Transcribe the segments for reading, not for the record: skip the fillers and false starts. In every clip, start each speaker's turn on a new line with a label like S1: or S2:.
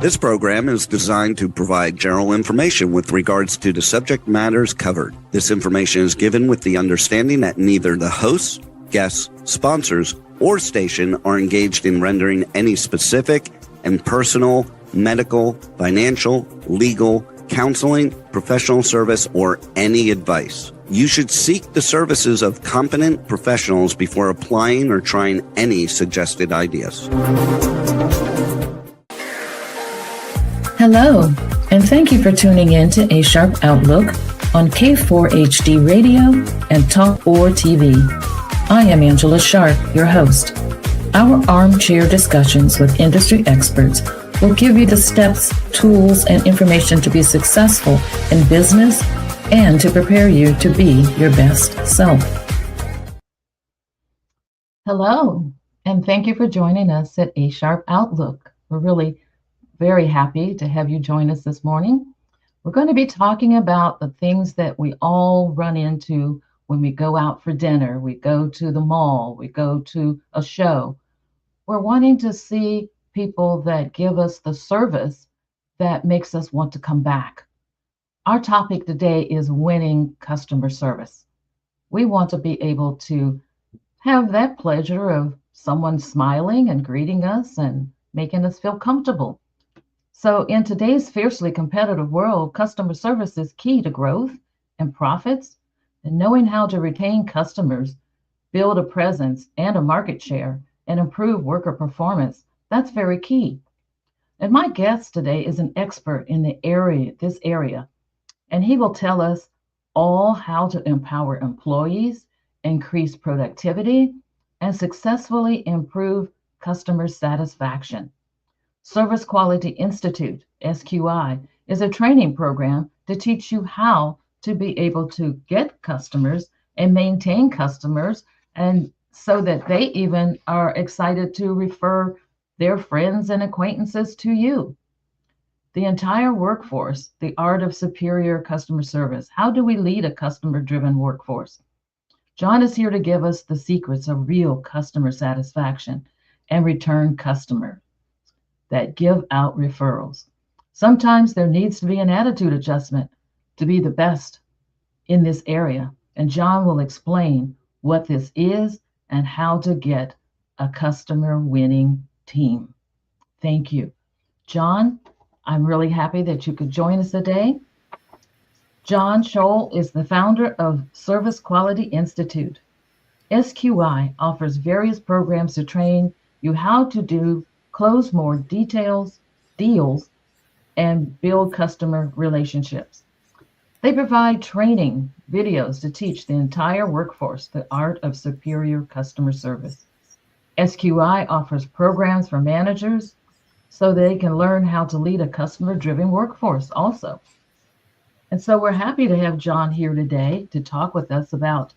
S1: This program is designed to provide general information with regards to the subject matters covered. This information is given with the understanding that neither the hosts, guests, sponsors, or station are engaged in rendering any specific and personal, medical, financial, legal, counseling, professional service, or any advice. You should seek the services of competent professionals before applying or trying any suggested ideas.
S2: Hello, and thank you for tuning in to A Sharp Outlook on K4HD Radio and Talk or TV. I am Angela Sharp, your host. Our armchair discussions with industry experts will give you the steps, tools, and information to be successful in business and to prepare you to be your best self. Hello, and thank you for joining us at A Sharp Outlook. We're really very happy to have you join us this morning. We're going to be talking about the things that we all run into when we go out for dinner, we go to the mall, we go to a show. We're wanting to see people that give us the service that makes us want to come back. Our topic today is winning customer service. We want to be able to have that pleasure of someone smiling and greeting us and making us feel comfortable. So in today's fiercely competitive world, customer service is key to growth and profits, and knowing how to retain customers, build a presence and a market share, and improve worker performance, that's very key. And my guest today is an expert in this area, and he will tell us all how to empower employees, increase productivity, and successfully improve customer satisfaction. Service Quality Institute, SQI, is a training program to teach you how to be able to get customers and maintain customers, and so that they even are excited to refer their friends and acquaintances to you. The entire workforce, the art of superior customer service. How do we lead a customer-driven workforce? John is here to give us the secrets of real customer satisfaction and return customer that give out referrals. Sometimes there needs to be an attitude adjustment to be the best in this area, and John will explain what this is and how to get a customer winning team. Thank you. John, I'm really happy that you could join us today. John Scholl is the founder of Service Quality Institute. SQI offers various programs to train you how to close more deals, and build customer relationships. They provide training videos to teach the entire workforce the art of superior customer service. SQI offers programs for managers so they can learn how to lead a customer-driven workforce also. And so we're happy to have John here today to talk with us about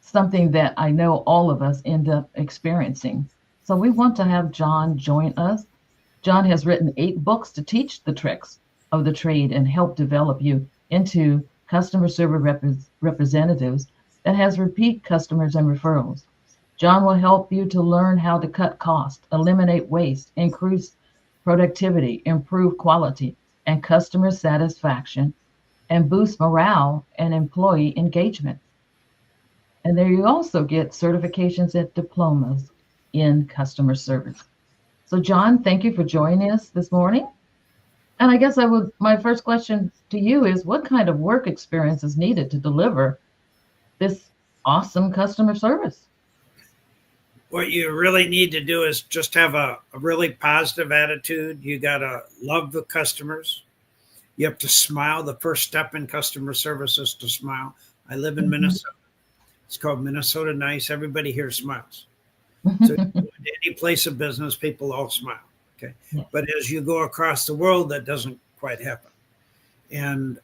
S2: something that I know all of us end up experiencing. So we want to have John join us. John has written 8 books to teach the tricks of the trade and help develop you into customer service representatives that has repeat customers and referrals. John will help you to learn how to cut costs, eliminate waste, increase productivity, improve quality and customer satisfaction, and boost morale and employee engagement. And there you also get certifications and diplomas in customer service. So John, thank you for joining us this morning. And I guess my first question to you is, what kind of work experience is needed to deliver this awesome customer service?
S3: What you really need to do is just have a really positive attitude. You got to love the customers. You have to smile. The first step in customer service is to smile. I live in Minnesota. It's called Minnesota Nice. Everybody here smiles. So any place of business, people all smile. Okay. Yeah. But as you go across the world, that doesn't quite happen. And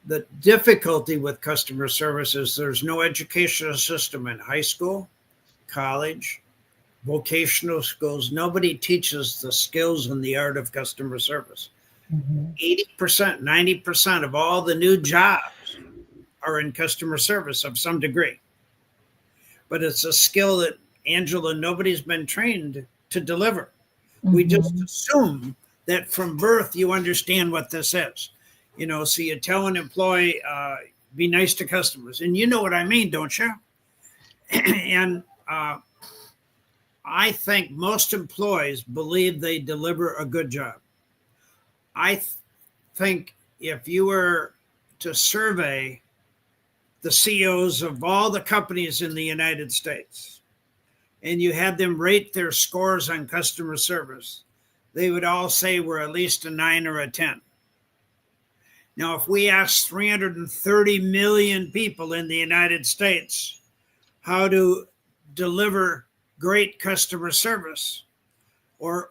S3: the difficulty with customer service is there's no educational system in high school, college, vocational schools. Nobody teaches the skills and the art of customer service. 80%, 90% of all the new jobs are in customer service of some degree. But it's a skill that, Angela, nobody's been trained to deliver. We just assume that from birth you understand what this is. So you tell an employee, be nice to customers. And you know what I mean, don't you? And I think most employees believe they deliver a good job. I think if you were to survey the CEOs of all the companies in the United States and you had them rate their scores on customer service, they would all say we're at least a 9 or a 10. Now, if we ask 330 million people in the United States how to deliver great customer service, or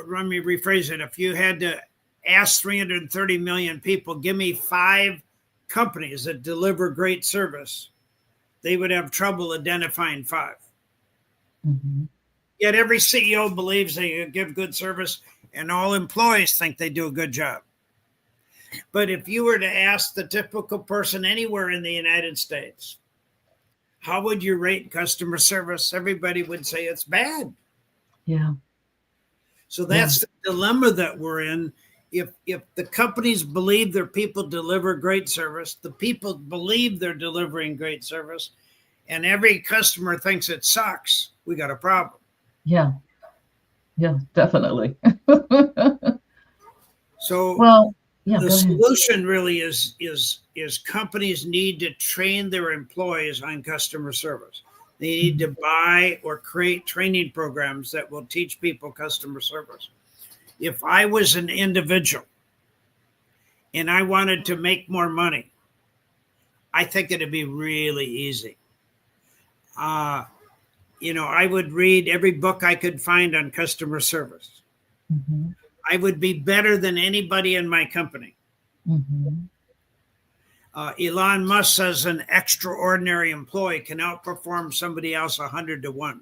S3: let me rephrase it, if you had to ask 330 million people, give me 5 companies that deliver great service, they would have trouble identifying 5. Yet every CEO believes they give good service and all employees think they do a good job. But if you were to ask the typical person anywhere in the United States, how would you rate customer service? Everybody would say it's bad.
S2: Yeah.
S3: So that's the dilemma that we're in. If the companies believe their people deliver great service, the people believe they're delivering great service, and every customer thinks it sucks, we got a problem.
S2: Yeah. Yeah, definitely.
S3: So the solution really is companies need to train their employees on customer service. They need to buy or create training programs that will teach people customer service. If I was an individual and I wanted to make more money, I think it'd be really easy. I would read every book I could find on customer service. I would be better than anybody in my company. Elon Musk says an extraordinary employee can outperform somebody else 100 to 1.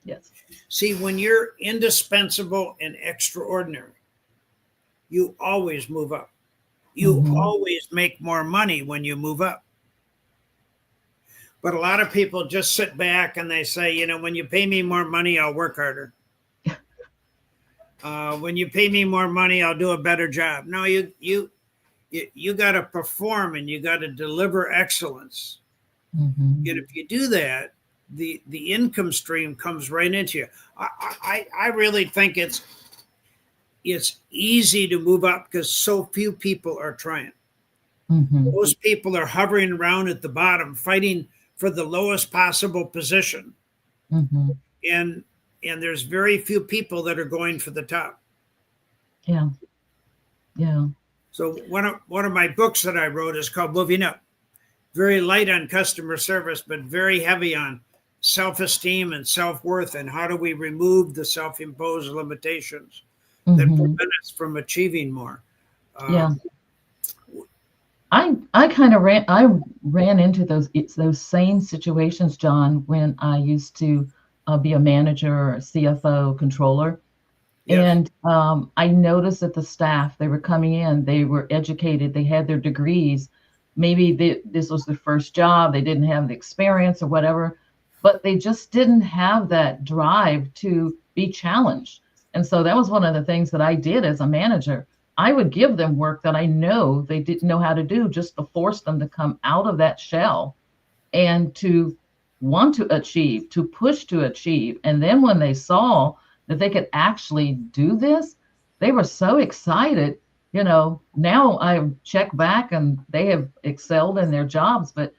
S2: Yes.
S3: See, when you're indispensable and extraordinary, you always move up. You always make more money when you move up. But a lot of people just sit back and they say, when you pay me more money, I'll work harder. When you pay me more money, I'll do a better job. No, you got to perform and you got to deliver excellence. And if you do that, the income stream comes right into you. I really think it's easy to move up because so few people are trying. Most people are hovering around at the bottom, fighting for the lowest possible position. And there's very few people that are going for the top.
S2: Yeah.
S3: So one of my books that I wrote is called Moving Up. Very light on customer service, but very heavy on self-esteem and self-worth, and how do we remove the self-imposed limitations that prevent us from achieving more.
S2: I kind of ran into those same situations, John, when I used to be a manager or a CFO controller. And I noticed that the staff, they were coming in, they were educated, they had their degrees. Maybe this was their first job, they didn't have the experience or whatever, but they just didn't have that drive to be challenged. And so that was one of the things that I did as a manager. I would give them work that I know they didn't know how to do, just to force them to come out of that shell and to want to achieve, to push to achieve. And then when they saw that they could actually do this, they were so excited. Now I check back and they have excelled in their jobs, but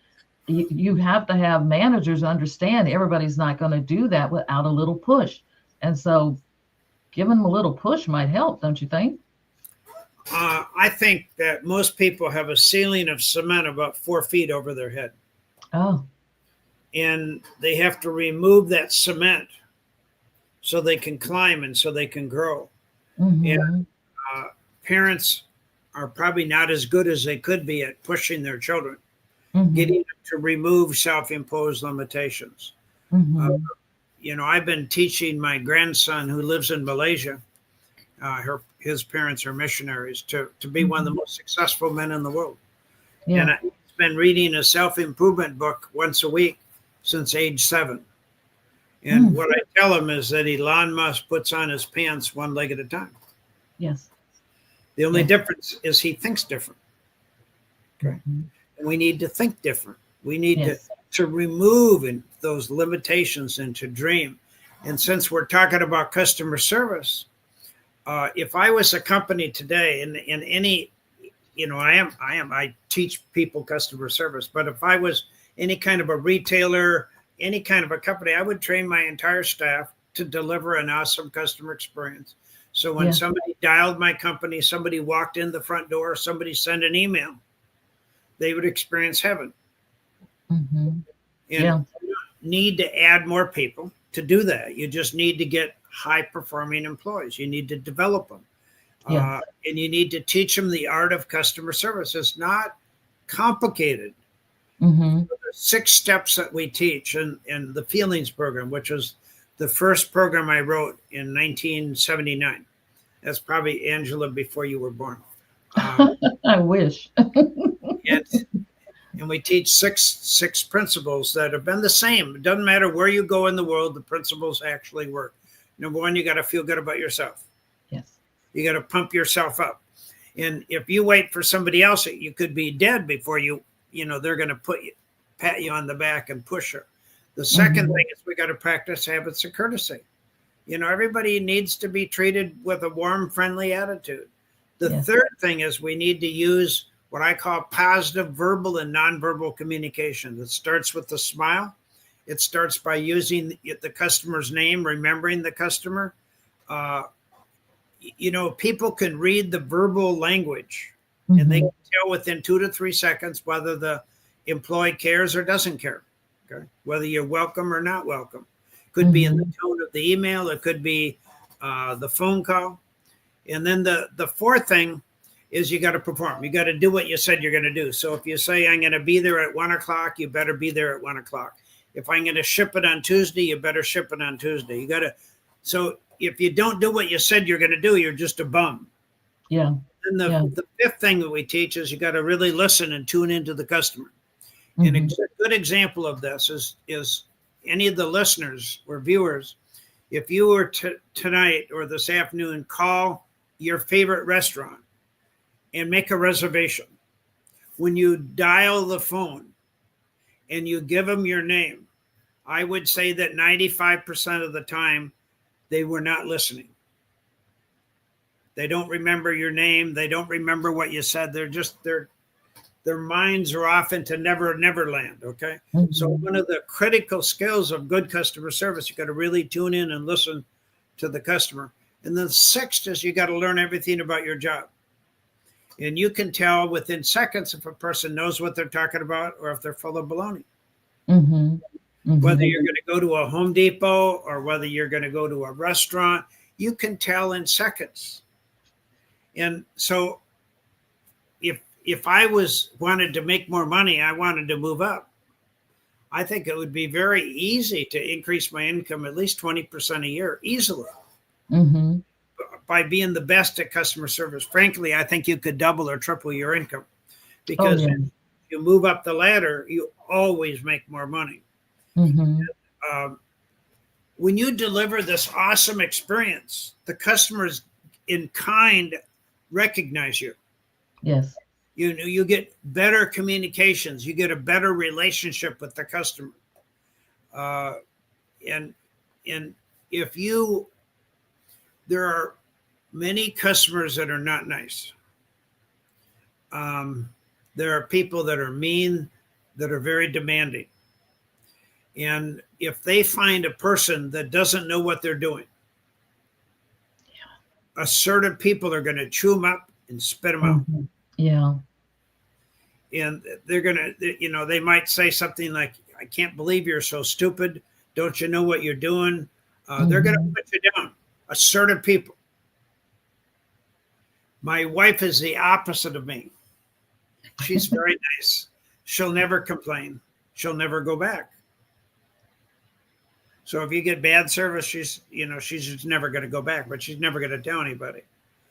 S2: you have to have managers understand everybody's not going to do that without a little push. And so giving them a little push might help, don't you think?
S3: I think that most people have a ceiling of cement about 4 feet over their head.
S2: Oh.
S3: And they have to remove that cement so they can climb and so they can grow. And parents are probably not as good as they could be at pushing their children, getting them to remove self-imposed limitations. I've been teaching my grandson who lives in Malaysia, his parents are missionaries, to be one of the most successful men in the world. And I've been reading a self-improvement book once a week since age 7. And what I tell them is that Elon Musk puts on his pants one leg at a time.
S2: Yes.
S3: The only difference is he thinks different. Okay.
S2: Mm-hmm.
S3: And we need to think different. We need
S2: Yes.
S3: to remove those limitations and to dream. And since we're talking about customer service, if I was a company today in any, I teach people customer service, but if I was any kind of a retailer, any kind of a company, I would train my entire staff to deliver an awesome customer experience. So when somebody dialed my company, somebody walked in the front door, somebody sent an email, they would experience heaven.
S2: Mm-hmm.
S3: And you don't need to add more people to do that. You just need to get high performing employees. You need to develop them. And you need to teach them the art of customer service. It's not complicated.
S2: Mm-hmm.
S3: So there's 6 steps that we teach in the Feelings program, which was the first program I wrote in 1979. That's probably, Angela, before you were born.
S2: I wish.
S3: And we teach six principles that have been the same. It doesn't matter where you go in the world, the principles actually work. Number 1, you got to feel good about yourself.
S2: Yes.
S3: You got to pump yourself up. And if you wait for somebody else, you could be dead before they're going to pat you on the back and push her. The second thing is we got to practice habits of courtesy. Everybody needs to be treated with a warm, friendly attitude. The third thing is we need to use what I call positive verbal and nonverbal communication. It starts with a smile. It starts by using the customer's name, remembering the customer. People can read the verbal language, and they can tell within 2 to 3 seconds whether the employee cares or doesn't care. Okay, whether you're welcome or not welcome. Could be in the tone of the email. It could be the phone call. And then the fourth thing is you got to perform. You got to do what you said you're going to do. So if you say, I'm going to be there at 1:00, you better be there at 1:00. If I'm going to ship it on Tuesday, you better ship it on Tuesday. So if you don't do what you said you're going to do, you're just a bum.
S2: Yeah.
S3: And the fifth thing that we teach is you got to really listen and tune into the customer. And a good example of this is any of the listeners or viewers, if you were tonight or this afternoon, call your favorite restaurant and make a reservation. When you dial the phone and you give them your name, I would say that 95% of the time they were not listening. They don't remember your name. They don't remember what you said. Their minds are off into never land. Okay. So one of the critical skills of good customer service, you got to really tune in and listen to the customer. And then 6th is you got to learn everything about your job. And you can tell within seconds if a person knows what they're talking about or if they're full of baloney. Whether you're going to go to a Home Depot or whether you're going to go to a restaurant, you can tell in seconds. And so if I wanted to make more money, I wanted to move up, I think it would be very easy to increase my income at least 20% a year easily. By being the best at customer service. Frankly, I think you could double or triple your income because if you move up the ladder, you always make more money. When you deliver this awesome experience, the customers in kind recognize you.
S2: Yes.
S3: You get better communications. You get a better relationship with the customer. And there are many customers that are not nice. There are people that are mean, that are very demanding. And if they find a person that doesn't know what they're doing, assertive people are going to chew them up and spit them out.
S2: Yeah.
S3: And they're going to, they might say something like, I can't believe you're so stupid. Don't you know what you're doing? They're going to put you down. Assertive people. My wife is the opposite of me. She's very nice. She'll never complain. She'll never go back. So if you get bad service, she's just never going to go back, but she's never going to tell anybody.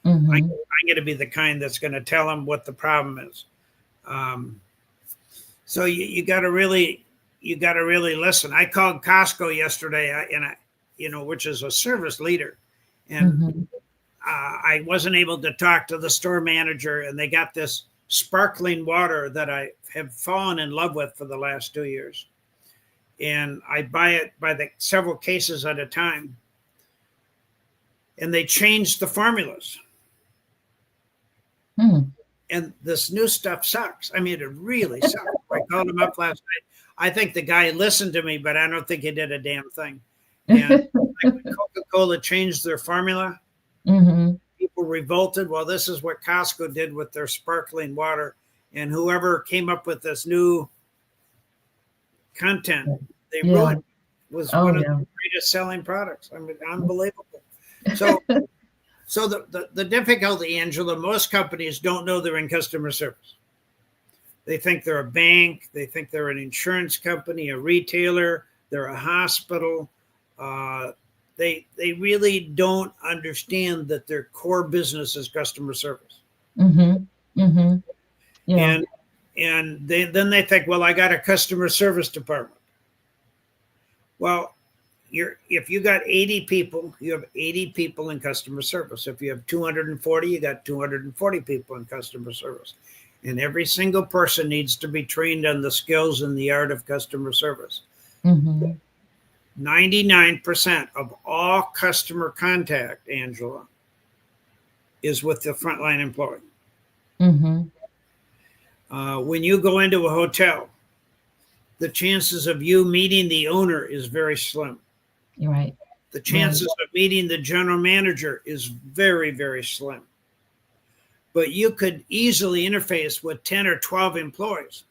S3: I'm going to be the kind that's going to tell them what the problem is. So you got to really you got to really listen. I called Costco yesterday, which is a service leader, and
S2: Mm-hmm.
S3: I wasn't able to talk to the store manager, and they got this sparkling water that I have fallen in love with for the last 2 years, and I buy it by the several cases at a time, and they changed the formulas.
S2: Mm.
S3: And this new stuff sucks. I mean, it really sucks. I called him up last night. I think the guy listened to me, but I don't think he did a damn thing. And like when Coca-Cola changed their formula,
S2: Mm-hmm.
S3: people revolted. Well, this is what Costco did with their sparkling water. And whoever came up with this new content, they
S2: Yeah.
S3: ruined it. Was
S2: Oh,
S3: one of
S2: yeah.
S3: the greatest selling products. I mean, unbelievable. So the difficulty, Angela, most companies don't know they're in customer service. They think they're a bank. They think they're an insurance company, a retailer. They're a hospital. They really don't understand that their core business is customer service.
S2: Mm-hmm. Mm-hmm. Yeah.
S3: And then they think, well, I got a customer service department. Well, if you got 80 people, you have 80 people in customer service. If you have 240, you got 240 people in customer service. And every single person needs to be trained on the skills and the art of customer service.
S2: Mm-hmm.
S3: 99% of all customer contact, Angela, is with the frontline employee.
S2: Mm-hmm.
S3: When you go into a hotel, the chances of you meeting the owner is very slim.
S2: You're right.
S3: The chances of meeting the general manager is very, very slim. But you could easily interface with 10 or 12 employees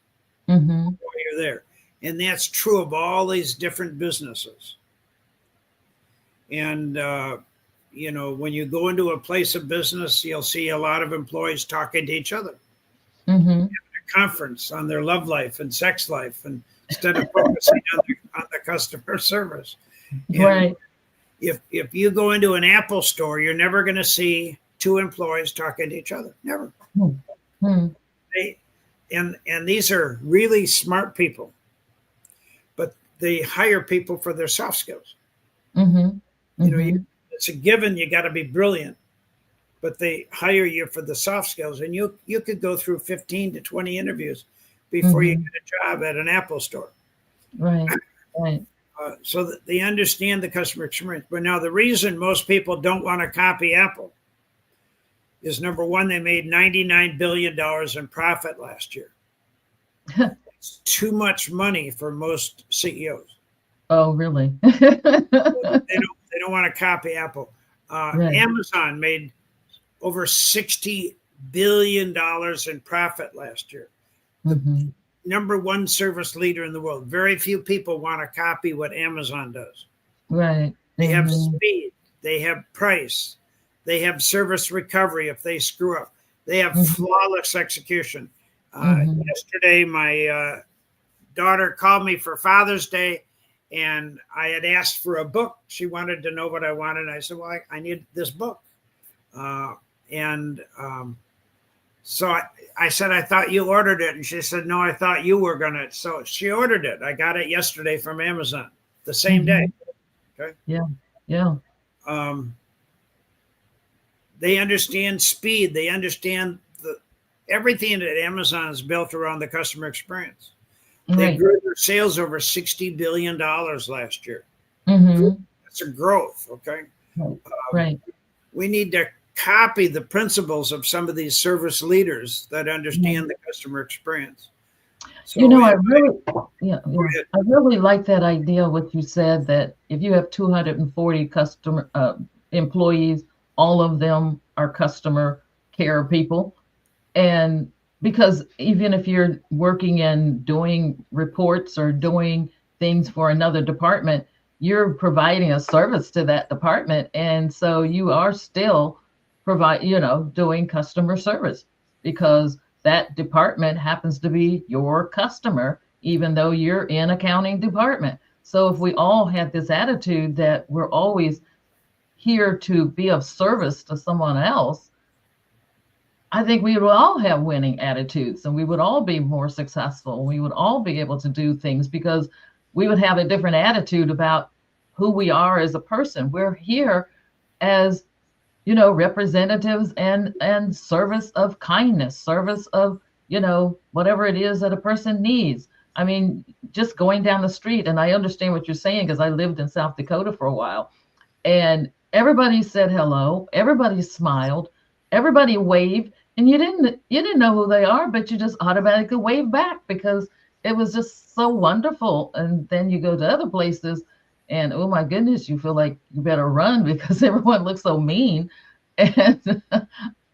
S2: Mm-hmm.
S3: while you're there. And that's true of all these different businesses. And, when you go into a place of business, you'll see a lot of employees talking to each other.
S2: Mm-hmm.
S3: Having a conference on their love life and sex life, and instead of focusing on the customer service. And
S2: Right.
S3: if you go into an Apple store, you're never going to see two employees talking to each other. Never.
S2: Mm-hmm.
S3: And these are really smart people, but they hire people for their soft skills.
S2: Mm-hmm.
S3: It's a given. You got to be brilliant, but they hire you for the soft skills, and you could go through 15 to 20 interviews before you get a job at an Apple store.
S2: Right. Right.
S3: So that they understand the customer experience. But now the reason most people don't want to copy Apple is, number one, they made $99 billion in profit last year. It's too much money for most CEOs.
S2: Oh, really?
S3: They don't want to copy Apple.
S2: Right.
S3: Amazon made over $60 billion in profit last year.
S2: Mm-hmm.
S3: Number one service leader in the world. Very few people want to copy what Amazon does.
S2: Right.
S3: They have speed. They have price. They have service recovery if they screw up. They have flawless execution. Yesterday, my daughter called me for Father's Day, and I had asked for a book. She wanted to know what I wanted. I said, well, I need this book. So I said, I thought you ordered it. And she said, no, I thought you were going to. So she ordered it. I got it yesterday from Amazon the same day. Okay.
S2: Yeah. Yeah.
S3: They understand speed. They understand everything that Amazon is built around the customer experience. They
S2: Right.
S3: grew their sales over $60 billion last year.
S2: Mm-hmm.
S3: That's a growth. Okay.
S2: Right.
S3: We need to copy the principles of some of these service leaders that understand the customer experience. So
S2: I really like that idea, what you said, that if you have 240 customer employees, all of them are customer care people. And because even if you're working and doing reports or doing things for another department, you're providing a service to that department. And so you are still doing customer service, because that department happens to be your customer, even though you're in accounting department. So if we all had this attitude that we're always here to be of service to someone else, I think we would all have winning attitudes and we would all be more successful. We would all be able to do things because we would have a different attitude about who we are as a person. We're here as, representatives and service of kindness, service of, whatever it is that a person needs. I mean, just going down the street, and I understand what you're saying because I lived in South Dakota for a while, and everybody said hello, everybody smiled, everybody waved, and you didn't know who they are, but you just automatically wave back because it was just so wonderful. And then you go to other places and oh my goodness, you feel like you better run because everyone looks so mean and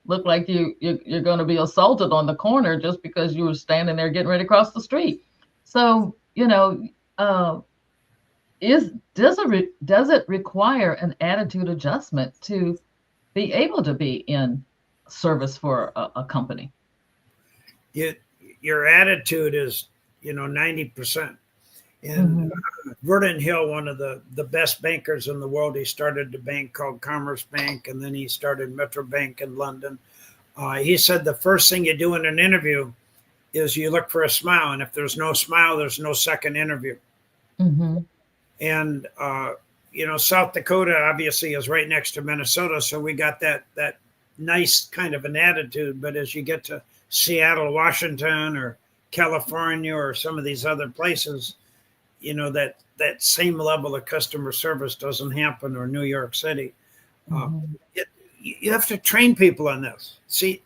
S2: look like you're going to be assaulted on the corner just because you were standing there getting ready to cross the street. So, does it require an attitude adjustment to be able to be in service for a company?
S3: Your attitude is 90%. And Vernon Hill, one of the best bankers in the world, he started a bank called Commerce Bank, and then he started Metro Bank in London. He said the first thing you do in an interview is you look for a smile, and if there's no smile, there's no second interview. And South Dakota obviously is right next to Minnesota, so we got that nice kind of an attitude. But as you get to Seattle, Washington, or California, or some of these other places, that same level of customer service doesn't happen, or New York City. You have to train people on this. See,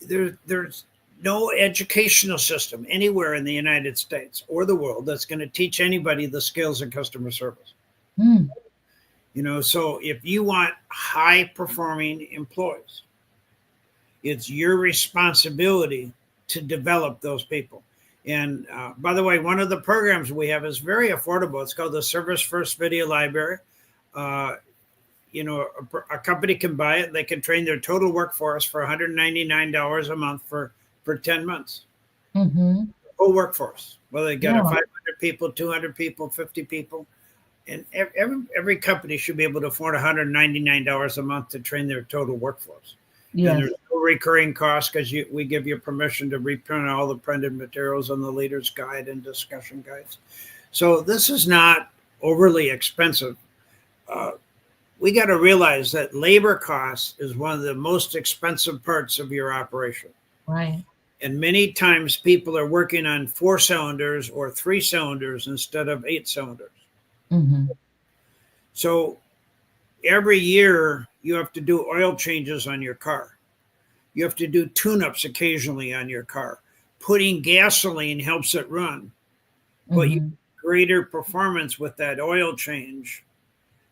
S3: there's no educational system anywhere in the United States or the world that's going to teach anybody the skills of customer service. So if you want high performing employees, it's your responsibility to develop those people. And by the way, one of the programs we have is very affordable. It's called the Service First Video Library. A company can buy it. They can train their total workforce for $199 a month for 10 months. Whole workforce. Well, they got 500 people, 200 people, 50 people. And every company should be able to afford $199 a month to train their total workforce. Yes. And there's no recurring costs because we give you permission to reprint all the printed materials on the leader's guide and discussion guides. So this is not overly expensive. We got to realize that labor costs is one of the most expensive parts of your operation.
S2: Right.
S3: And many times people are working on 4 cylinders or 3 cylinders instead of 8 cylinders. So every year you have to do oil changes on your car. You have to do tune-ups occasionally on your car. Putting gasoline helps it run. But you get greater performance with that oil change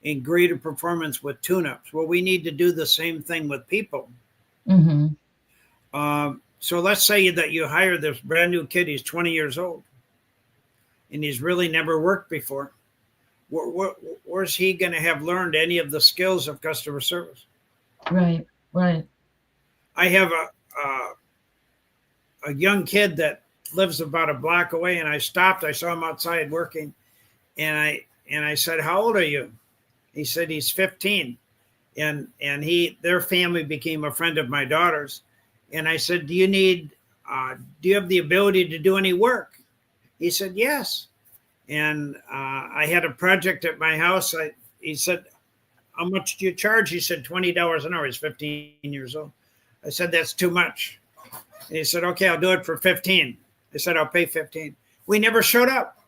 S3: and greater performance with tune-ups. Well, we need to do the same thing with people. So let's say that you hire this brand new kid. He's 20 years old and he's really never worked before. Where's he going to have learned any of the skills of customer service? Right. I have a young kid that lives about a block away, and I stopped. I saw him outside working, and I said, "How old are you?" He said he's 15, and their family became a friend of my daughter's. And I said, do you have the ability to do any work? He said, yes. And I had a project at my house. He said, how much do you charge? He said, $20 an hour. He's 15 years old. I said, that's too much. And he said, okay, I'll do it for 15. I said, I'll pay 15. We never showed up.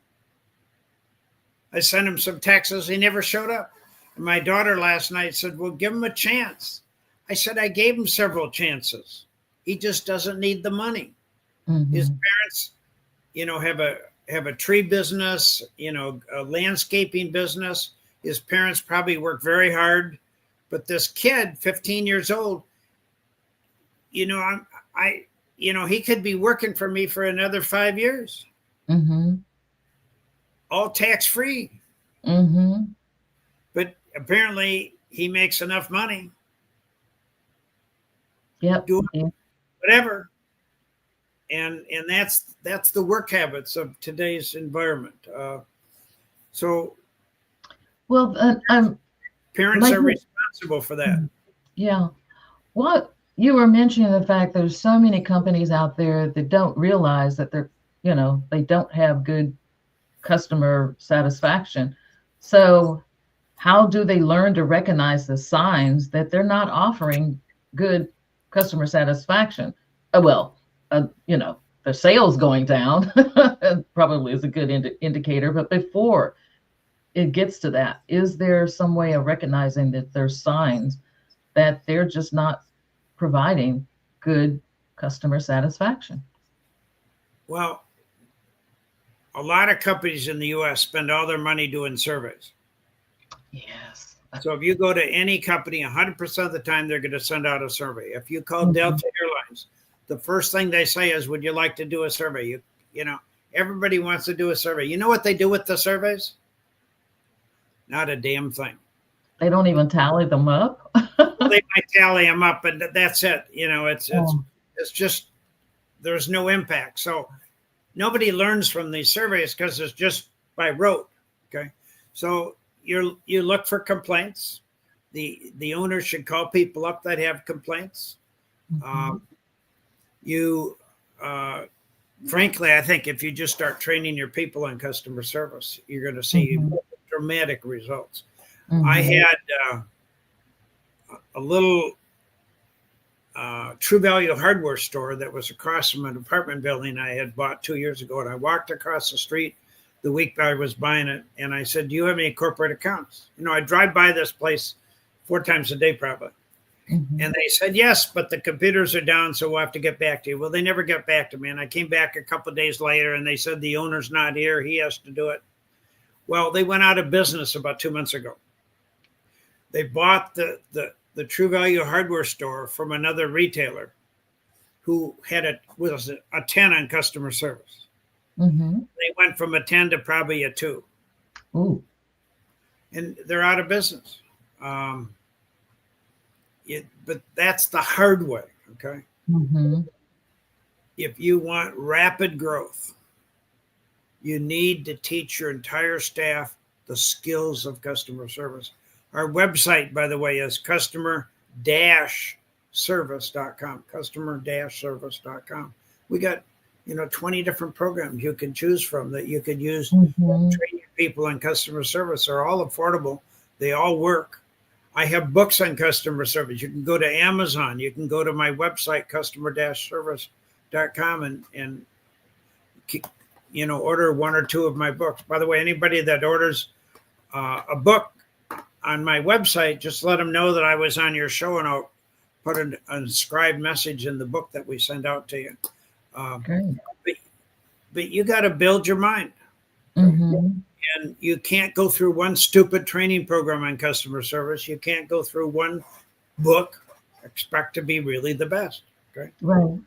S3: I sent him some texts. He never showed up. And my daughter last night said, well, give him a chance. I said, I gave him several chances. He just doesn't need the money. His parents, have a tree business, a landscaping business. His parents probably work very hard, but this kid, 15 years old, he could be working for me for another 5 years, all tax free. But apparently, he makes enough money. Doing whatever. And that's the work habits of today's environment. Parents are responsible for that.
S2: Yeah. What you were mentioning the fact there's so many companies out there that don't realize that they don't have good customer satisfaction. So how do they learn to recognize the signs that they're not offering good customer satisfaction? Well, their sales going down probably is a good indicator, but before it gets to that, is there some way of recognizing that there's signs that they're just not providing good customer satisfaction?
S3: Well, a lot of companies in the US spend all their money doing surveys.
S2: Yes.
S3: So if you go to any company, 100% of the time, they're going to send out a survey. If you call Delta Airlines, the first thing they say is, would you like to do a survey? Everybody wants to do a survey. You know what they do with the surveys? Not a damn thing.
S2: They don't even tally them up.
S3: Well, they might tally them up, and that's it. It's just, there's no impact. So nobody learns from these surveys because it's just by rote. Okay. So you look for complaints. The owner should call people up that have complaints. Frankly, I think if you just start training your people on customer service, you're going to see dramatic results. I had a little True Value hardware store that was across from an apartment building I had bought 2 years ago. And I walked across the street the week I was buying it. And I said, do you have any corporate accounts? I drive by this place 4 times a day probably. And they said, yes, but the computers are down, so we'll have to get back to you. Well, they never got back to me. And I came back a couple of days later and they said, the owner's not here. He has to do it. Well, they went out of business about 2 months ago. They bought the True Value hardware store from another retailer who had was a 10 on customer service. They went from a 10 to probably a 2.
S2: Ooh.
S3: And they're out of business. But that's the hard way, okay? If you want rapid growth, you need to teach your entire staff the skills of customer service. Our website, by the way, is customer-service.com, customer-service.com. We got, 20 different programs you can choose from that you could use to train your people on customer service. They're all affordable. They all work. I have books on customer service. You can go to Amazon. You can go to my website, customer-service.com, and order 1 or 2 of my books. By the way, anybody that orders a book on my website, just let them know that I was on your show, and I'll put an inscribed message in the book that we send out to you. But you got to build your mind. And you can't go through one stupid training program on customer service. You can't go through one book, expect to be really the best. Okay.
S2: Right.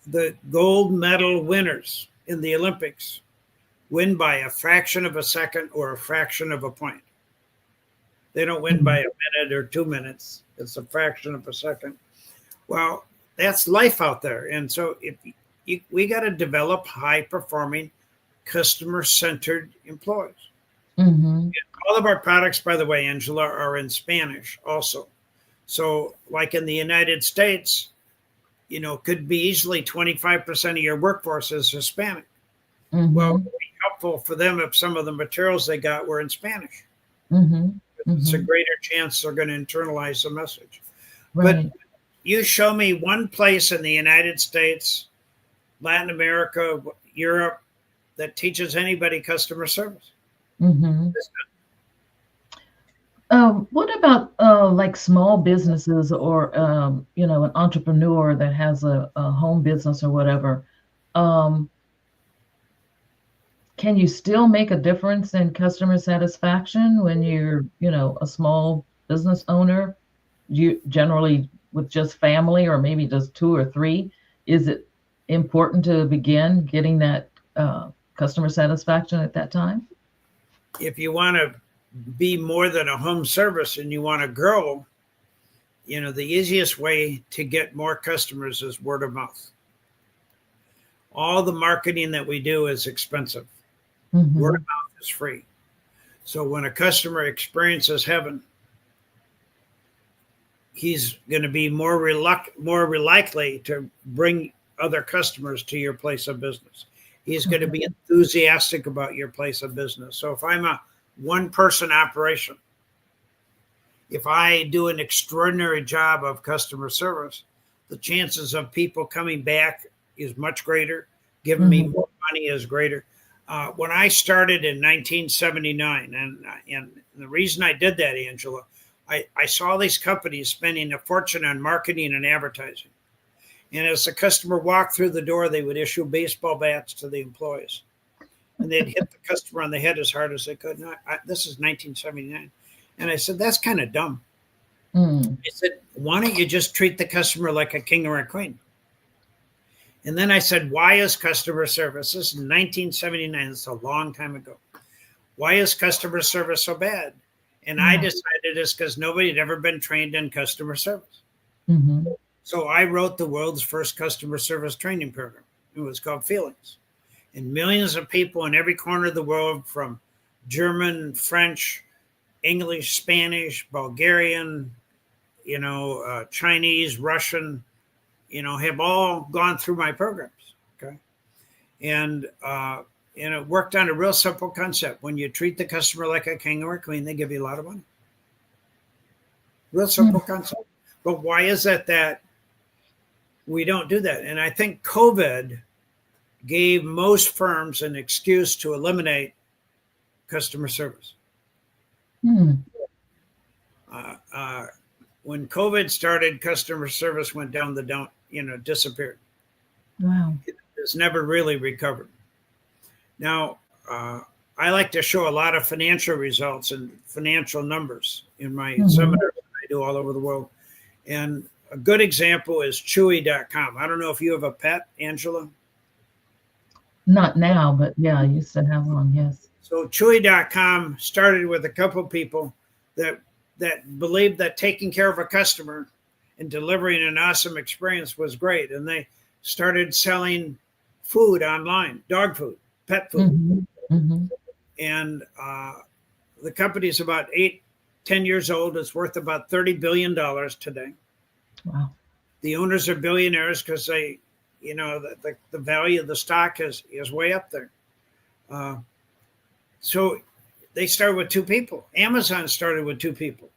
S3: The gold medal winners in the Olympics win by a fraction of a second or a fraction of a point. They don't win by a minute or 2 minutes. It's a fraction of a second. Well, that's life out there. And so we got to develop high-performing, customer-centered employees. All of our products, by the way, Angela, are in Spanish also. So like in the United States, could be easily 25% of your workforce is Hispanic. Well, it would be helpful for them if some of the materials they got were in Spanish. It's a greater chance they're going to internalize the message. But you show me one place in the United States, Latin America, Europe, that teaches anybody customer service.
S2: What about like small businesses or an entrepreneur that has a home business or whatever? Can you still make a difference in customer satisfaction when you're, a small business owner? You generally with just family or maybe just 2 or 3. Is it important to begin getting that customer satisfaction at that time?
S3: If you want to be more than a home service and you want to grow, the easiest way to get more customers is word of mouth. All the marketing that we do is expensive. Word of mouth is free. So when a customer experiences heaven, he's going to be more likely to bring other customers to your place of business. He's going to be enthusiastic about your place of business. So if I'm a one-person operation, if I do an extraordinary job of customer service, the chances of people coming back is much greater. Giving me more money is greater. When I started in 1979, and the reason I did that, Angela, I saw these companies spending a fortune on marketing and advertising. And as the customer walked through the door, they would issue baseball bats to the employees. And they'd hit the customer on the head as hard as they could. This is 1979. And I said, that's kind of dumb. I said, why don't you just treat the customer like a king or a queen? And then I said, why is customer service? This is 1979. It's a long time ago. Why is customer service so bad? And I decided it's because nobody had ever been trained in customer service. So I wrote the world's first customer service training program. It was called Feelings. And millions of people in every corner of the world, from German, French, English, Spanish, Bulgarian, Chinese, Russian, have all gone through my programs. Okay. And it worked on a real simple concept. When you treat the customer like a king or a queen, they give you a lot of money. Real simple concept. But why is it that we don't do that? And I think COVID gave most firms an excuse to eliminate customer service. When COVID started, customer service went down disappeared.
S2: Wow.
S3: It's never really recovered. Now, I like to show a lot of financial results and financial numbers in my seminars that I do all over the world. And a good example is Chewy.com. I don't know if you have a pet, Angela.
S2: Not now, but yeah, I used to have one, yes.
S3: So Chewy.com started with a couple of people that believed that taking care of a customer and delivering an awesome experience was great. And they started selling food online, dog food, pet food. And the company's about 10 years old. It's worth about $30 billion today.
S2: Wow. The
S3: owners are billionaires because the value of the stock is way up there. So they started with two people. Amazon started with two people.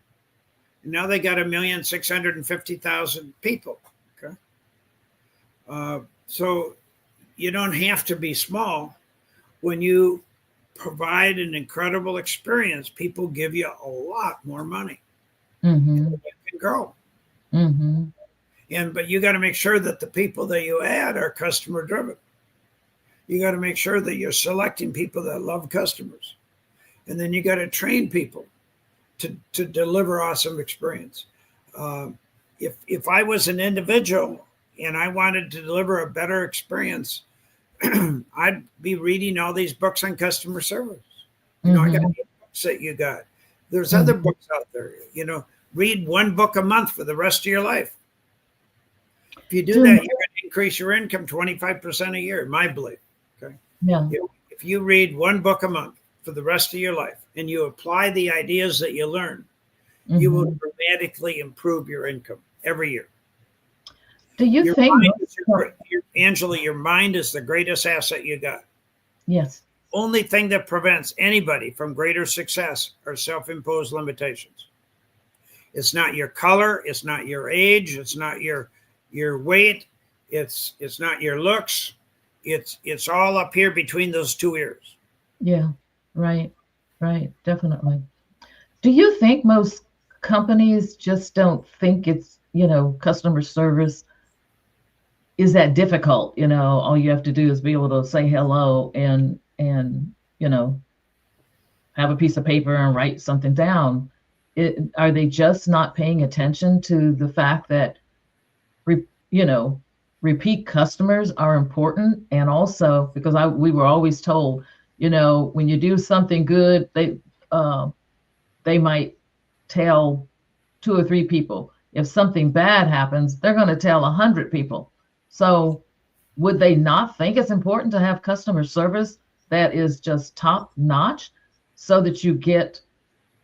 S3: And now they got 1,650,000 people. Okay. So you don't have to be small. When you provide an incredible experience, people give you a lot more money. You can grow. But you got to make sure that the people that you add are customer driven. You got to make sure that you're selecting people that love customers. And then you got to train people to deliver awesome experience. If I was an individual and I wanted to deliver a better experience, I'd be reading all these books on customer service. I got books that you got. There's other books out there. Read one book a month for the rest of your life. If you do that, you're going to increase your income 25% a year, in my belief. Okay.
S2: Yeah.
S3: If you read one book a month for the rest of your life and you apply the ideas that you learn, you will dramatically improve your income every year.
S2: Do you think,
S3: Angela, your mind is the greatest asset you got?
S2: Yes.
S3: Only thing that prevents anybody from greater success are self-imposed limitations. It's not your color. It's not your age. It's not your weight. It's not your looks. It's all up here between those two ears.
S2: Yeah, right, definitely. Do you think most companies just don't think it's, customer service is that difficult? All you have to do is be able to say hello and have a piece of paper and write something down. Are they just not paying attention to the fact that, repeat customers are important? And also because we were always told, when you do something good, they might tell 2 or 3 people. If something bad happens, they're going to tell 100 people. So would they not think it's important to have customer service that is just top notch so that you get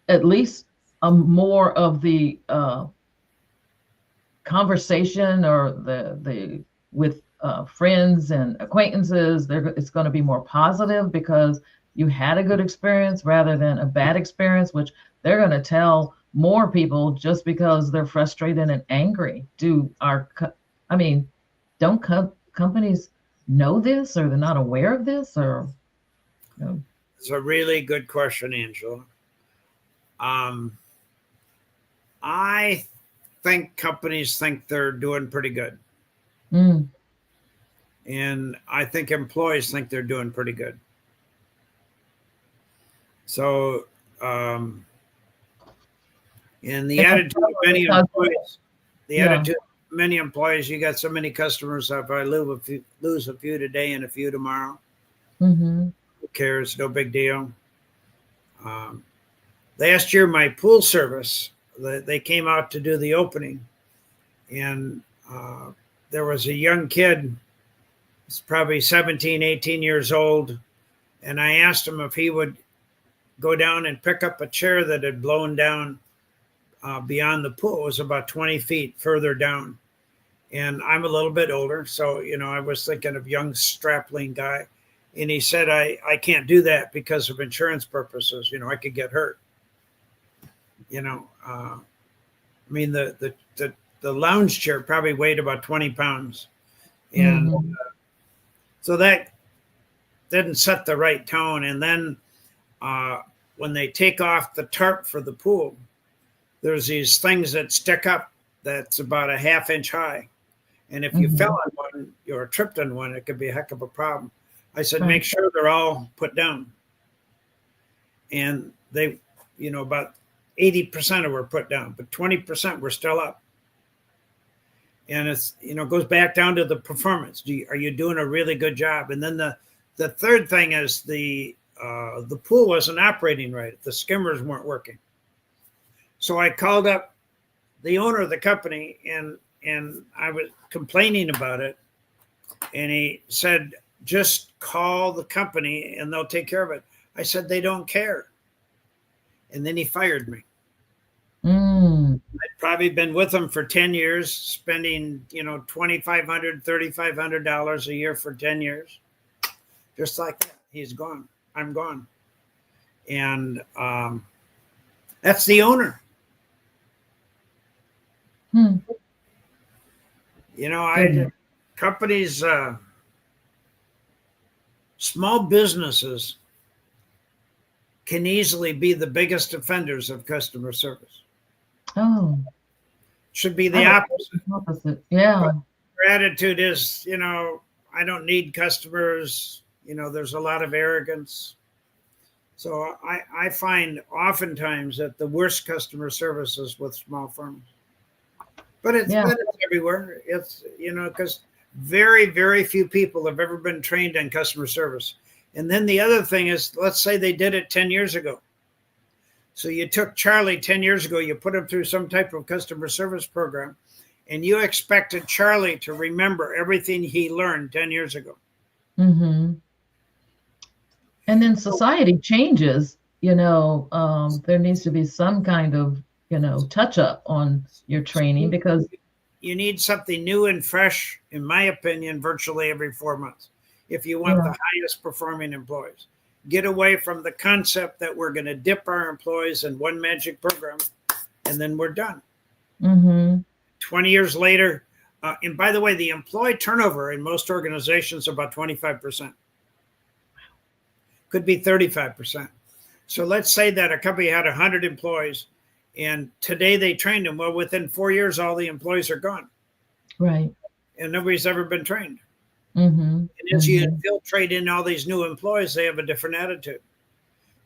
S2: at least more of the conversation or the with friends and acquaintances, it's going to be more positive because you had a good experience rather than a bad experience, which they're going to tell more people just because they're frustrated and angry. I mean, don't companies know this, or they're not aware of this, or you know?
S3: It's a really good question, Angela. I think companies think they're doing pretty good.
S2: Mm.
S3: And I think employees think they're doing pretty good. So, and the attitude of many employees, many employees, you got so many customers. If I lose a few today and a few tomorrow,
S2: mm-hmm.
S3: Who cares? No big deal. Last year, my pool service, they came out to do the opening, and there was a young kid, he's probably 17, 18 years old, and I asked him if he would go down and pick up a chair that had blown down beyond the pool. It was about 20 feet further down. And I'm a little bit older, so, I was thinking of young strapling guy. And he said, I can't do that because of insurance purposes. I could get hurt. I mean, the lounge chair probably weighed about 20 pounds. And so that didn't set the right tone. And then when they take off the tarp for the pool, there's these things that stick up that's about a half-inch high. And if you fell on one or tripped on one, it could be a heck of a problem. I said, make sure they're all put down. And they, about 80% of them were put down, but 20% were still up. And it's, goes back down to the performance. Are you doing a really good job? And then the third thing is the pool wasn't operating right. The skimmers weren't working. So I called up the owner of the company and I was complaining about it. And he said, just call the company and they'll take care of it. I said, they don't care. And then he fired me. I'd probably been with him for 10 years, spending, $2,500, $3,500 a year for 10 years. Just like that. He's gone. I'm gone. And that's the owner. Companies, small businesses can easily be the biggest offenders of customer service.
S2: Oh.
S3: Should be the opposite.
S2: Yeah.
S3: But their attitude is, I don't need customers. There's a lot of arrogance. So I find oftentimes that the worst customer service is with small firms. But it's everywhere. It's, because very, very few people have ever been trained on customer service. And then the other thing is, let's say they did it 10 years ago. So you took Charlie 10 years ago, you put him through some type of customer service program, and you expected Charlie to remember everything he learned 10 years ago.
S2: Mm-hmm. And then society changes, there needs to be some kind of, touch up on your training, because
S3: you need something new and fresh, in my opinion, virtually every 4 months. If you want the highest performing employees, get away from the concept that we're going to dip our employees in one magic program and then we're done. 20 years later. And by the way, the employee turnover in most organizations is about 25%. Could be 35%. So let's say that a company had 100 employees and today they trained them. Well, within 4 years, all the employees are gone.
S2: Right.
S3: And nobody's ever been trained. And as you infiltrate in all these new employees, they have a different attitude.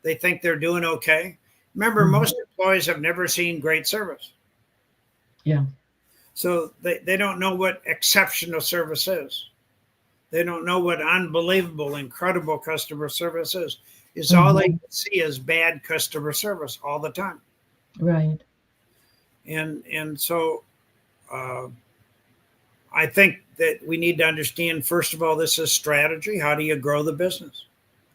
S3: They think they're doing okay. Remember, most employees have never seen great service.
S2: Yeah. So
S3: they don't know what exceptional service is. They don't know what unbelievable, incredible customer service is. It's all they can see is bad customer service all the time.
S2: Right.
S3: And so I think that we need to understand, first of all, this is strategy. How do you grow the business?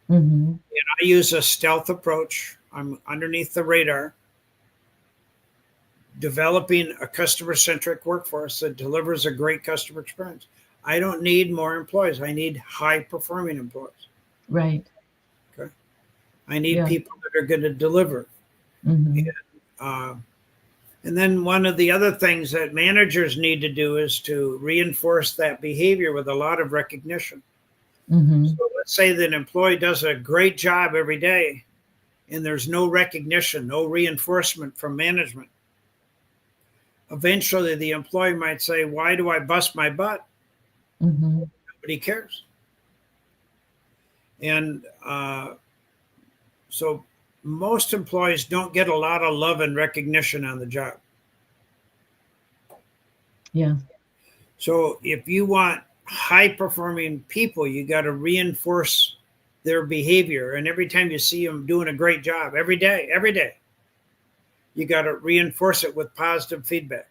S3: And I use a stealth approach. I'm underneath the radar. developing a customer-centric workforce that delivers a great customer experience. I don't need more employees. I need high-performing employees.
S2: Right.
S3: Okay. I need
S2: Yeah.
S3: people that are going to deliver.
S2: Mm-hmm.
S3: And then one of the other things that managers need to do is to reinforce that behavior with a lot of recognition.
S2: Mm-hmm.
S3: So let's say that an employee does a great job every day and there's no recognition, no reinforcement from management. Eventually, the employee might say, why do I bust my butt?
S2: Mm-hmm.
S3: Nobody cares. And so most employees don't get a lot of love and recognition on the job.
S2: Yeah.
S3: So if you want high performing people, you got to reinforce their behavior. And every time you see them doing a great job, every day, you got to reinforce it with positive feedback.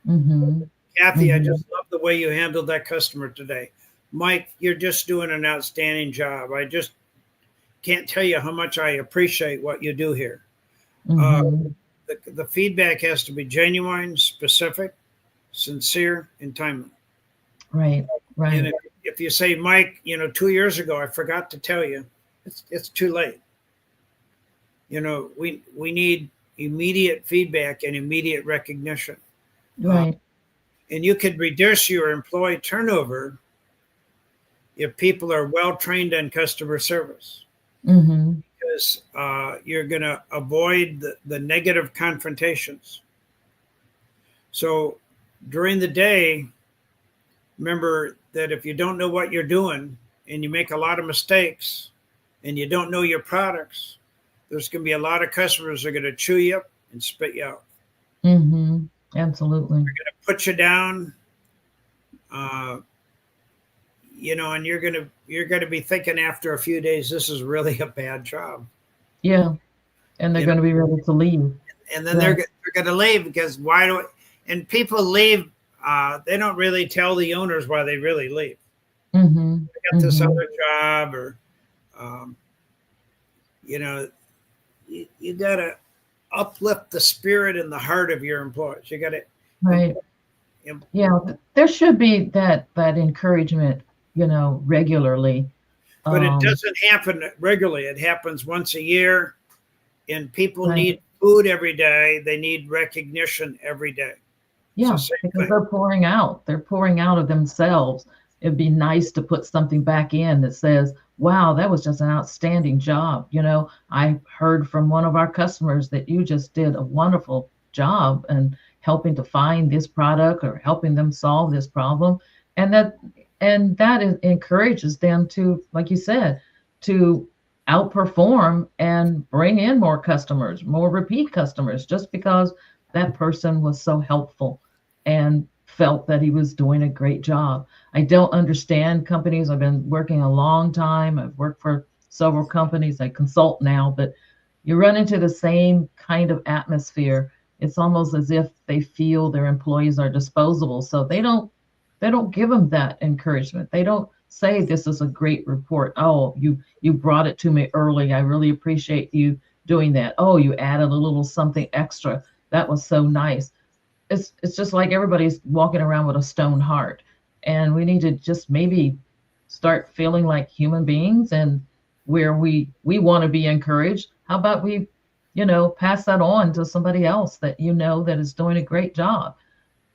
S2: Mm-hmm.
S3: Kathy,
S2: Mm-hmm.
S3: I just love the way you handled that customer today. Mike, you're just doing an outstanding job. I just can't tell you how much I appreciate what you do here.
S2: Mm-hmm.
S3: The feedback has to be genuine, specific, sincere, and timely.
S2: Right. Right.
S3: And if you say, Mike, 2 years ago, I forgot to tell you, it's too late. We need immediate feedback and immediate recognition.
S2: Right.
S3: And you could reduce your employee turnover if people are well trained on customer service,
S2: Mm-hmm.
S3: because you're going to avoid the negative confrontations. So during the day, remember that if you don't know what you're doing and you make a lot of mistakes and you don't know your products, there's going to be a lot of customers that are going to chew you up and spit you out.
S2: Mm-hmm. Absolutely.
S3: They're going to put you down, and you're going to be thinking after a few days, this is really a bad job.
S2: Yeah. And they're going to be ready to leave.
S3: And then they're going to leave because and people leave. They don't really tell the owners why they really leave.
S2: Mm-hmm.
S3: They got this other job, or you got to uplift the spirit and the heart of your employees. You got to
S2: right. Yeah, there should be that encouragement, regularly.
S3: But it doesn't happen regularly. It happens once a year, and people
S2: right.
S3: need food every day. They need recognition every day.
S2: Yeah, because they're pouring out. They're pouring out of themselves. It'd be nice to put something back in that says, wow, that was just an outstanding job. I heard from one of our customers that you just did a wonderful job and helping to find this product or helping them solve this problem. And that encourages them to, like you said, to outperform and bring in more customers, more repeat customers, just because that person was so helpful and felt that he was doing a great job. I don't understand companies. I've been working a long time. I've worked for several companies. I consult now, but you run into the same kind of atmosphere. It's almost as if they feel their employees are disposable. So they don't give them that encouragement. They don't say, this is a great report. Oh, you brought it to me early. I really appreciate you doing that. Oh, you added a little something extra. That was so nice. It's just like everybody's walking around with a stone heart. And we need to just maybe start feeling like human beings, and where we want to be encouraged. How about we, pass that on to somebody else that that is doing a great job,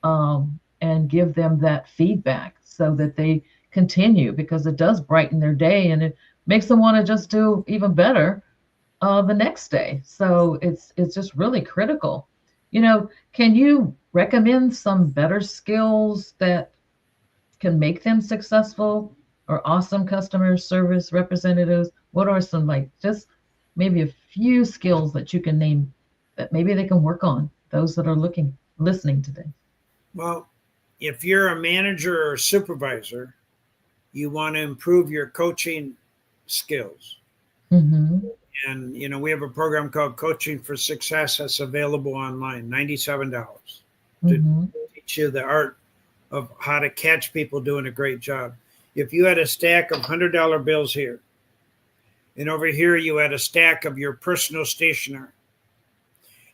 S2: and give them that feedback so that they continue, because it does brighten their day and it makes them want to just do even better the next day. So it's just really critical. Can you recommend some better skills that can make them successful or awesome customer service representatives? What are some, like, just maybe a few skills that you can name that maybe they can work on, those that are listening today?
S3: Well, if you're a manager or supervisor, you want to improve your coaching skills.
S2: Mm-hmm.
S3: And, we have a program called Coaching for Success that's available online, $97 to teach you the art of how to catch people doing a great job. If you had a stack of $100 bills here, and over here you had a stack of your personal stationery,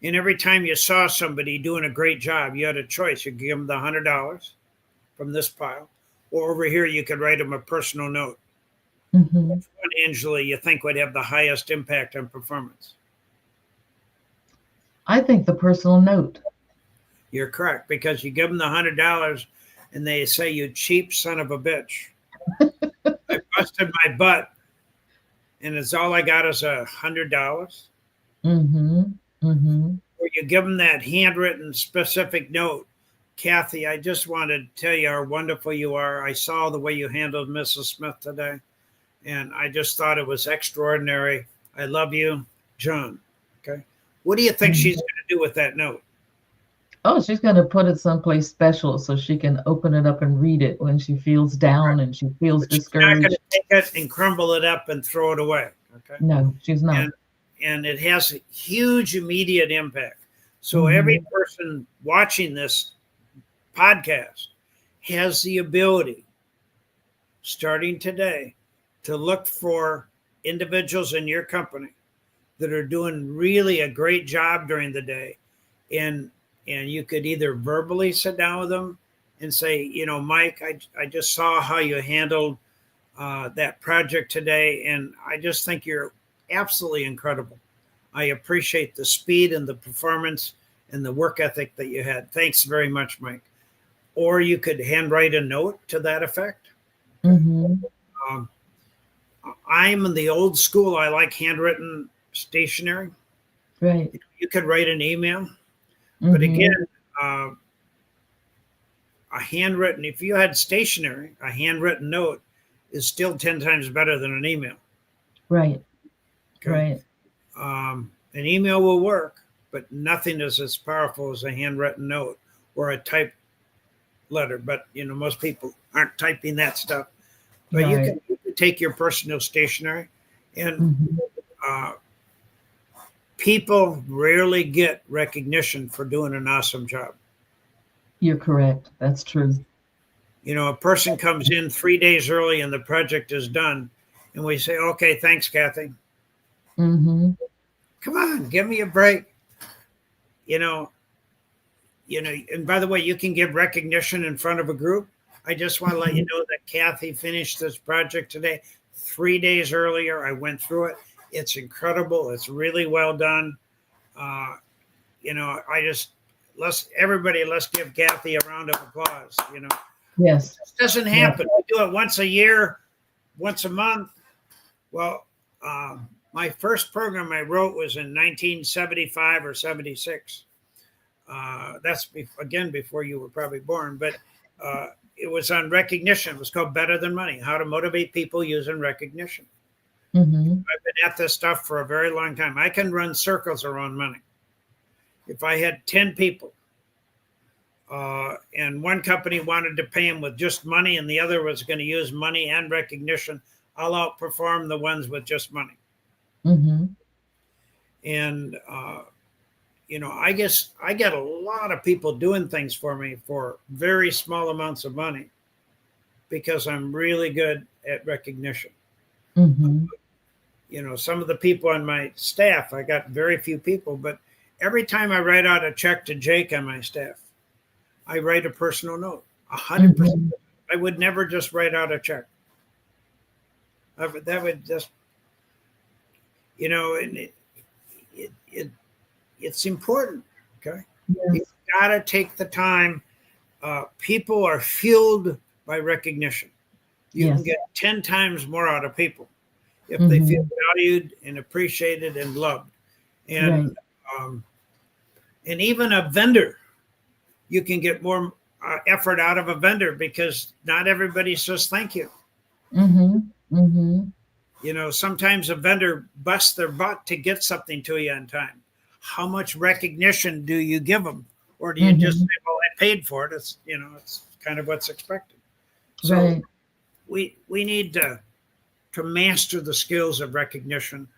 S3: And every time you saw somebody doing a great job, you had a choice. You could give them the $100 from this pile, or over here you could write them a personal note.
S2: Mm-hmm.
S3: Which one, Angela, you think would have the highest impact on performance?
S2: I think the personal note.
S3: You're correct, because you give them the $100 and they say, "You cheap son of a bitch. I busted my butt and it's all I got is $100."
S2: Mm-hmm. Mm-hmm.
S3: Or you give them that handwritten specific note. "Kathy, I just wanted to tell you how wonderful you are. I saw the way you handled Mrs. Smith today, and I just thought it was extraordinary. I love you, John." Okay. What do you think she's going to do with that note?
S2: Oh, she's going to put it someplace special so she can open it up and read it when she feels down and she feels
S3: But she's not going
S2: discouraged.
S3: to take it and crumble it up and throw it away. Okay.
S2: No, she's not.
S3: And it has a huge immediate impact. So
S2: Mhm.
S3: every person watching this podcast has the ability, starting today, to look for individuals in your company that are doing really a great job during the day. And you could either verbally sit down with them and say, "Mike, I just saw how you handled that project today, and I just think you're absolutely incredible. I appreciate the speed and the performance and the work ethic that you had. Thanks very much, Mike." Or you could handwrite a note to that effect.
S2: Mm-hmm.
S3: Um, I'm in the old school. I like handwritten stationery.
S2: Right.
S3: You could write an email,
S2: Mm-hmm.
S3: but again, a handwritten, if you had stationery, a handwritten note is still 10 times better than an email.
S2: Right.
S3: Okay.
S2: Right.
S3: An email will work, but nothing is as powerful as a handwritten note or a typed letter. But most people aren't typing that stuff. But you
S2: Right.
S3: can take your personal stationery, and
S2: Mm-hmm.
S3: people rarely get recognition for doing an awesome job.
S2: You're correct. That's true.
S3: A person comes in 3 days early and the project is done, and we say, "Okay, thanks, Kathy."
S2: Mm-hmm.
S3: Come on, give me a break. And by the way, you can give recognition in front of a group. I just want to let you know that Kathy finished this project today 3 days earlier. I went through it. It's incredible. It's really well done. Let's give Kathy a round of applause.
S2: Yes.
S3: This doesn't happen. We do it once a year, once a month. Well, my first program I wrote was in 1975 or 76. That's again before you were probably born, but it was on recognition. It was called Better Than Money: How to Motivate People Using Recognition.
S2: Mm-hmm.
S3: I've been at this stuff for a very long time. I can run circles around money. If I had 10 people and one company wanted to pay them with just money and the other was going to use money and recognition, I'll outperform the ones with just money.
S2: Mm-hmm.
S3: And I guess I get a lot of people doing things for me for very small amounts of money because I'm really good at recognition.
S2: Mm-hmm.
S3: Some of the people on my staff, I got very few people, but every time I write out a check to Jake on my staff, I write a personal note. 100%.
S2: Mm-hmm.
S3: I would never just write out a check. That would just, and it's important. Okay.
S2: Yes.
S3: You've got to take the time. People are fueled by recognition. You
S2: Yes.
S3: can get 10 times more out of people if
S2: Mm-hmm.
S3: they feel valued and appreciated and loved. And and even a vendor, you can get more effort out of a vendor because not everybody says thank you.
S2: Mm-hmm. Mm-hmm.
S3: Sometimes a vendor busts their butt to get something to you in time. How much recognition do you give them? Or do you just say, "Well, I paid for it"? It's kind of what's expected. So
S2: Right.
S3: we need to master the skills of recognition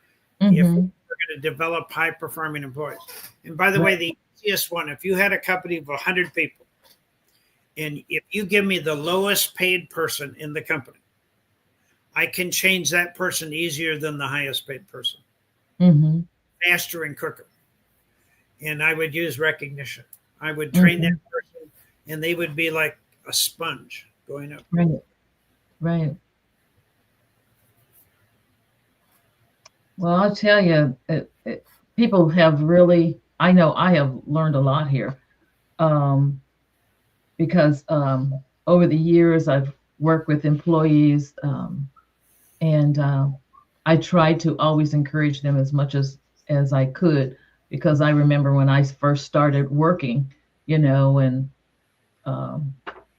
S2: Mm-hmm.
S3: if we're going to develop high performing employees. And by the way, the easiest one, if you had a company of 100 people, and if you give me the lowest paid person in the company, I can change that person easier than the highest paid person,
S2: Mm-hmm.
S3: faster and quicker. and I would use recognition. I would train that person, and they would be like a sponge going up.
S2: Right. Right. Well, I'll tell you, people have really, I know I have learned a lot here, um, because over the years I've worked with employees, and I tried to always encourage them as much as I could, because I remember when I first started working, and um,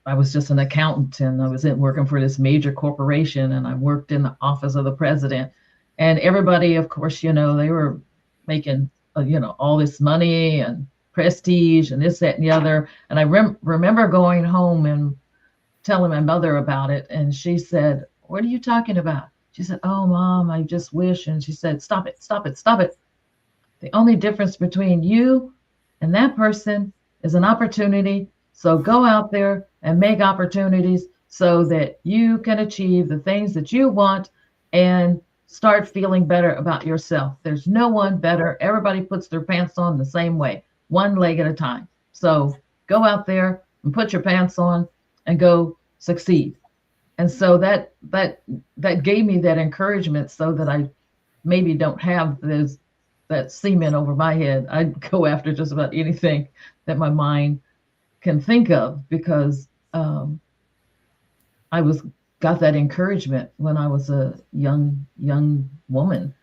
S2: I was just an accountant, and I was working for this major corporation, and I worked in the office of the president, and everybody, of course, they were making, all this money and prestige and this, that, and the other. And I remember going home and telling my mother about it, and she said, "What are you talking about?" She said, "Oh, Mom, I just wish." And she said, "Stop it, stop it, stop it. The only difference between you and that person is an opportunity. So go out there and make opportunities so that you can achieve the things that you want and start feeling better about yourself. There's no one better. Everybody puts their pants on the same way, one leg at a time. So go out there and put your pants on and go succeed." And so that gave me that encouragement, so that I maybe don't have that cement over my head. I go after just about anything that my mind can think of, because I got that encouragement when I was a young woman.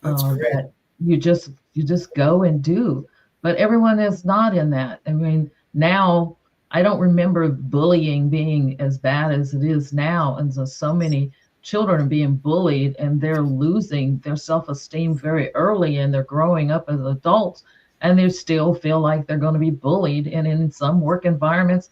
S3: That's great.
S2: That you just go and do. But everyone is not in that. I mean, now I don't remember bullying being as bad as it is now, and so many children are being bullied, and they're losing their self-esteem very early, and they're growing up as adults, and they still feel like they're going to be bullied. And in some work environments,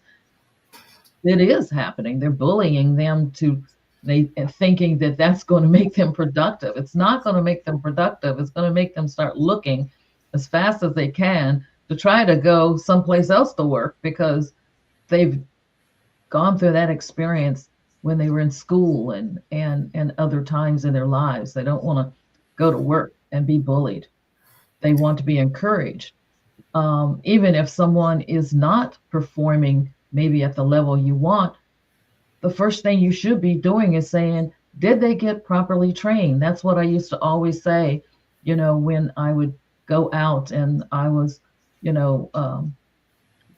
S2: it is happening. They're bullying them thinking that that's going to make them productive. It's not going to make them productive. It's going to make them start looking as fast as they can to try to go someplace else to work, because they've gone through that experience when they were in school and other times in their lives. They don't want to go to work and be bullied. They want to be encouraged. Even if someone is not performing maybe at the level you want, the first thing you should be doing is saying, did they get properly trained? That's what I used to always say, when I would go out and I was,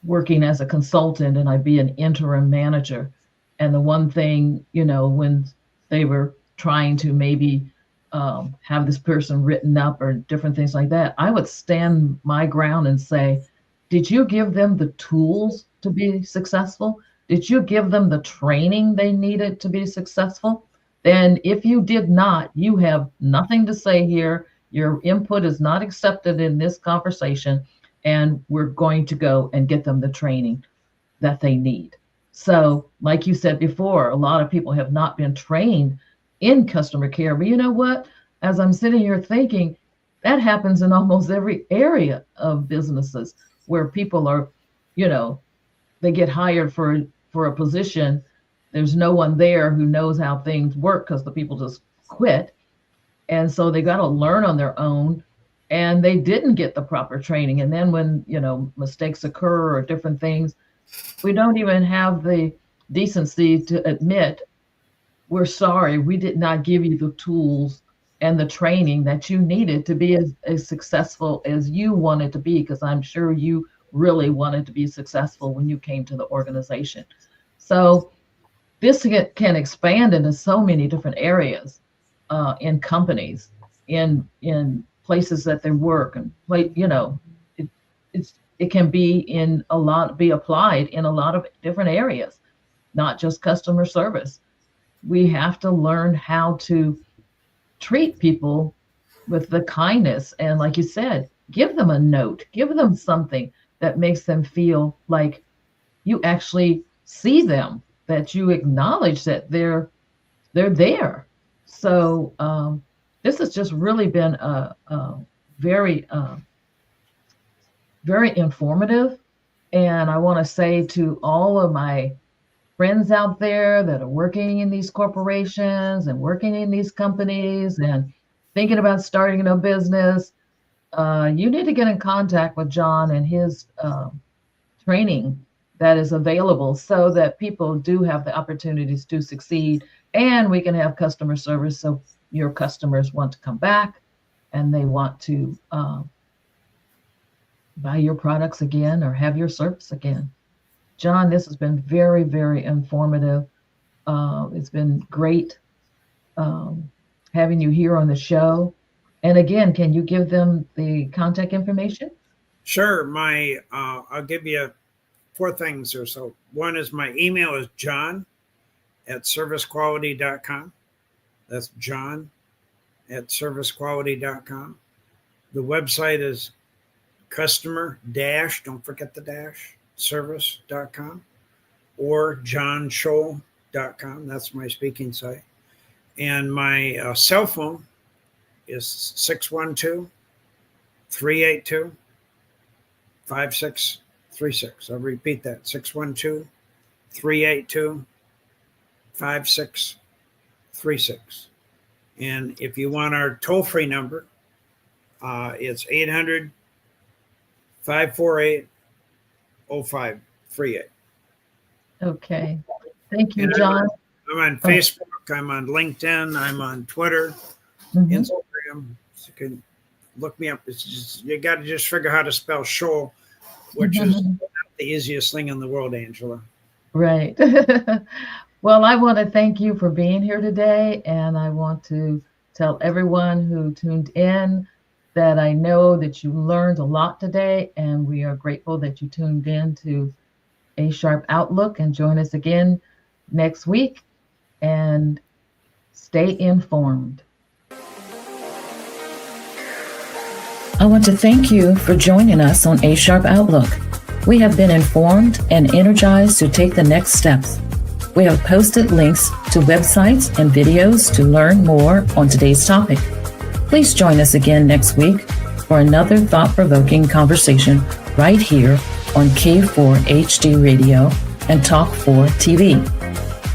S2: working as a consultant, and I'd be an interim manager. And the one thing, when they were trying to maybe have this person written up or different things like that, I would stand my ground and say, did you give them the tools to be successful? Did you give them the training they needed to be successful? Then if you did not, you have nothing to say here. Your input is not accepted in this conversation, and we're going to go and get them the training that they need. So, like you said before, a lot of people have not been trained in customer care. But you know what? As I'm sitting here thinking, that happens in almost every area of businesses, where people are, they get hired for a position. There's no one there who knows how things work, because the people just quit. And so they got to learn on their own, and they didn't get the proper training. And then when, mistakes occur or different things, we don't even have the decency to admit, we're sorry, we did not give you the tools and the training that you needed to be as successful as you wanted to be, because I'm sure you really wanted to be successful when you came to the organization. So this can expand into so many different areas, in companies, in places that they work, and it can be applied in a lot of different areas, not just customer service. We have to learn how to treat people with the kindness, and like you said, give them a note, give them something that makes them feel like you actually see them, that you acknowledge that they're there. So this has just really been a very very informative. And I want to say to all of my friends out there that are working in these corporations and working in these companies and thinking about starting a business, you need to get in contact with John and his training that is available so that people do have the opportunities to succeed, and we can have customer service so your customers want to come back and they want to buy your products again or have your service again. John, this has been very, very informative. It's been great having you here on the show. And again, can you give them the contact information?
S3: Sure. I'll give you 4 things or so. One is my email is john@servicequality.com. That's john@servicequality.com. The website is customer dash, don't forget the dash, service.com, or johnscholl.com. That's my speaking site. And my cell phone is 612-382-5636. I'll repeat that, 612-382-5636. And if you want our toll-free number, it's 800-548-0538.
S2: Okay. Thank you, John.
S3: I'm on Facebook. I'm on LinkedIn. I'm on Twitter, Instagram. So you can look me up. It's just, you got to just figure how to spell Scholl, which is not the easiest thing in the world, Angela.
S2: Right. Well, I want to thank you for being here today, and I want to tell everyone who tuned in that I know that you learned a lot today, and we are grateful that you tuned in to A Sharp Outlook, and join us again next week, and stay informed. I want to thank you for joining us on A Sharp Outlook. We have been informed and energized to take the next steps. We have posted links to websites and videos to learn more on today's topic. Please join us again next week for another thought-provoking conversation right here on K4 HD Radio and Talk 4 TV.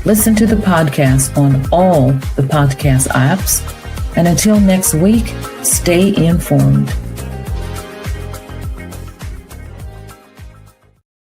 S2: Listen to the podcast on all the podcast apps. And until next week, stay informed.